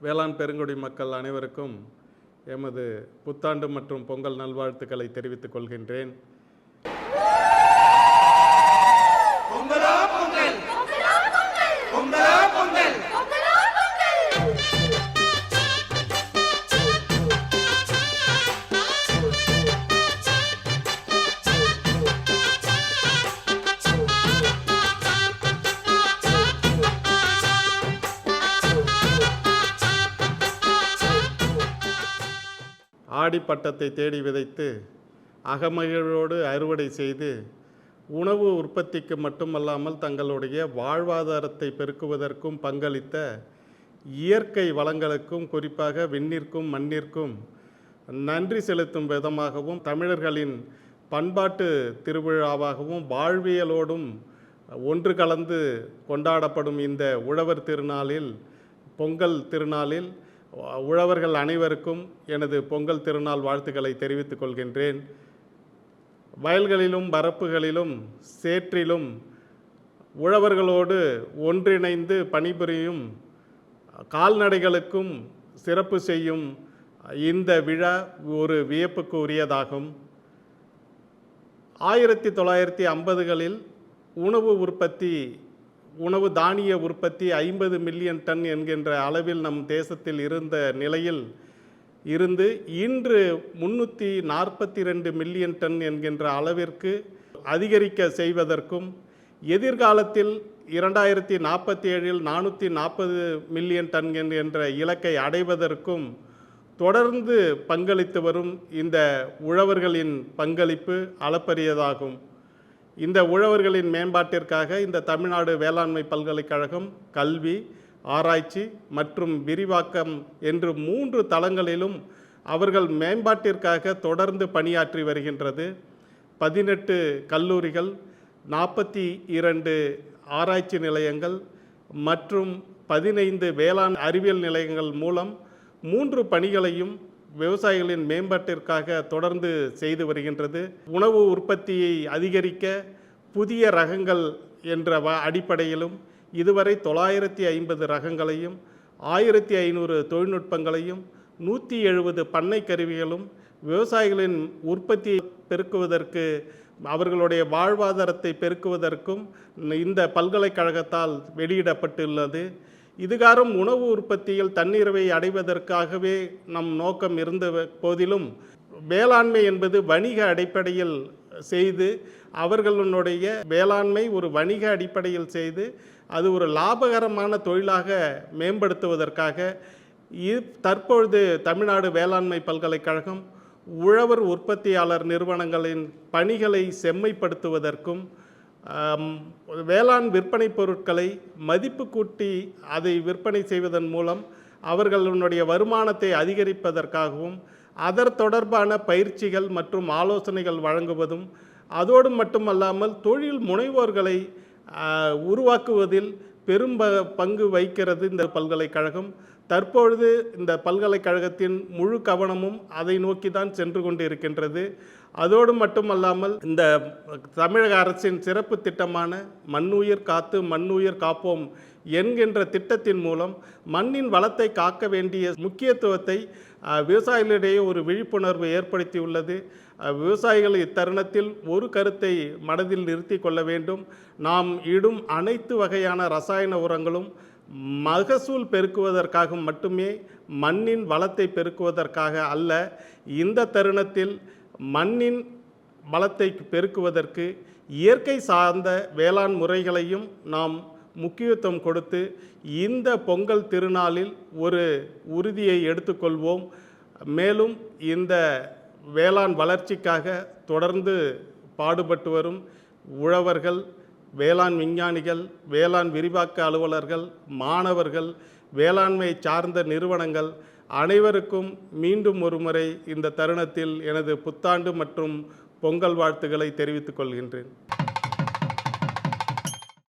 வேளாண் பெருங்குடி மக்கள் அனைவருக்கும் எமது புத்தாண்டு மற்றும் பொங்கல் நல்வாழ்த்துக்களை தெரிவித்துக் கொள்கின்றேன். ஆடிப்பட்டத்தை தேடி விதைத்து அகமகிழோடு அறுவடை செய்து உணவு உற்பத்திக்கு மட்டுமல்லாமல் தங்களுடைய வாழ்வாதாரத்தை பெருக்குவதற்கும் பங்களித்த இயற்கை வளங்களுக்கும் குறிப்பாக விண்ணிற்கும் மண்ணிற்கும் நன்றி செலுத்தும் விதமாகவும் தமிழர்களின் பண்பாட்டு திருவிழாவாகவும் வாழ்வியலோடும் ஒன்று கலந்து கொண்டாடப்படும் இந்த உழவர் திருநாளில் பொங்கல் திருநாளில் உழவர்கள் அனைவருக்கும் எனது பொங்கல் திருநாள் வாழ்த்துக்களை தெரிவித்துக் கொள்கின்றேன். வயல்களிலும் பரப்புகளிலும் சேற்றிலும் உழவர்களோடு ஒன்றிணைந்து பணிபுரியும் கால்நடைகளுக்கும் சிறப்பு செய்யும் இந்த விழா ஒரு வியப்புக்கு உரியதாகும். 1950களில் உணவு தானிய உற்பத்தி 50 மில்லியன் டன் என்கின்ற அளவில் நம் தேசத்தில் இருந்த நிலையில் இருந்து இன்று 342 மில்லியன் டன் என்கின்ற அளவிற்கு அதிகரிக்க செய்வதற்கும் எதிர்காலத்தில் 2047இல் 440 மில்லியன் டன் என்கின்ற இலக்கை அடைவதற்கும் தொடர்ந்து பங்களித்து வரும் இந்த உழவர்களின் பங்களிப்பு அளப்பரியதாகும். இந்த உழவர்களின் மேம்பாட்டிற்காக இந்த தமிழ்நாடு வேளாண்மை பல்கலைக்கழகம் கல்வி, ஆராய்ச்சி மற்றும் விரிவாக்கம் என்று 3 தளங்களிலும் அவர்கள் மேம்பாட்டிற்காக தொடர்ந்து பணியாற்றி வருகின்றது. 18 கல்லூரிகள், 42 ஆராய்ச்சி நிலையங்கள் மற்றும் 15 வேளாண் அறிவியல் நிலையங்கள் மூலம் 3 பணிகளையும் விவசாயிகளின் மேம்பாட்டிற்காக தொடர்ந்து செய்து வருகின்றது. உணவு உற்பத்தியை அதிகரிக்க புதிய ரகங்கள் என்ற அடிப்படையிலும் இதுவரை 950 ரகங்களையும் 1500 தொழில்நுட்பங்களையும் 170 பண்ணை கருவிகளும் விவசாயிகளின் உற்பத்தியை பெருக்குவதற்கு அவர்களுடைய வாழ்வாதாரத்தை பெருக்குவதற்கும் இந்த பல்கலைக்கழகத்தால் வெளியிடப்பட்டுள்ளது. இதுகாரும் உணவு உற்பத்தியில் தன்னிறைவை அடைவதற்காகவே நம் நோக்கம் இருந்த போதிலும் வேளாண்மை என்பது வணிக அடிப்படையில் செய்து அவர்களுடைய வேளாண்மை ஒரு வணிக அடிப்படையில் செய்து அது ஒரு லாபகரமான தொழிலாக மேம்படுத்துவதற்காக தற்பொழுது தமிழ்நாடு வேளாண்மை பல்கலைக்கழகம் உழவர் உற்பத்தியாளர் நிறுவனங்களின் பணிகளை செம்மைப்படுத்துவதற்கும் வேளாண் விற்பனை பொருட்களை மதிப்பு கூட்டி அதை விற்பனை செய்வதன் மூலம் அவர்களுடைய வருமானத்தை அதிகரிப்பதற்காகவும் அதர் தொடர்பான பயிற்சிகள் மற்றும் ஆலோசனைகள் வழங்குவதும் அதோடு மட்டுமல்லாமல் தொழில் முனைவோர்களை உருவாக்குவதில் பெரும் பங்கு வகிக்கிறது இந்த பல்கலைக்கழகம். தற்பொழுது இந்த பல்கலைக்கழகத்தின் முழு கவனமும் அதை நோக்கி தான் சென்று கொண்டு இருக்கின்றது. அதோடு மட்டுமல்லாமல் இந்த தமிழக அரசின் சிறப்பு திட்டமான மண்ணுயிர் காத்து மண்ணுயிர் காப்போம் என்கின்ற திட்டத்தின் மூலம் மண்ணின் வளத்தை காக்க வேண்டிய முக்கியத்துவத்தை விவசாயிகளிடையே ஒரு விழிப்புணர்வு ஏற்படுத்தியுள்ளது. விவசாயிகள் இத்தருணத்தில் ஒரு கருத்தை மனதில் நிறுத்தி கொள்ள வேண்டும். நாம் இடும் அனைத்து வகையான ரசாயன உரங்களும் மகசூல் பெருக்குவதற்காக மட்டுமே, மண்ணின் வளத்தை பெருக்குவதற்காக அல்ல. இந்த தருணத்தில் மண்ணின் வளத்தை பெருக்குவதற்கு இயற்கை சார்ந்த வேளாண் முறைகளையும் நாம் முக்கியத்துவம் கொடுத்து இந்த பொங்கல் திருநாளில் ஒரு உறுதியை எடுத்துக்கொள்வோம். மேலும் இந்த வேளாண் வளர்ச்சிக்காக தொடர்ந்து பாடுபட்டு வரும் உழவர்கள், வேளாண் விஞ்ஞானிகள், வேளாண் விரிவாக்க அலுவலர்கள், மாணவர்கள், வேளாண்மை சார்ந்த நிறுவனங்கள் அனைவருக்கும் மீண்டும் ஒருமுறை இந்த தருணத்தில் எனது புத்தாண்டு மற்றும் பொங்கல் வாழ்த்துக்களை தெரிவித்துக் கொள்கின்றேன்.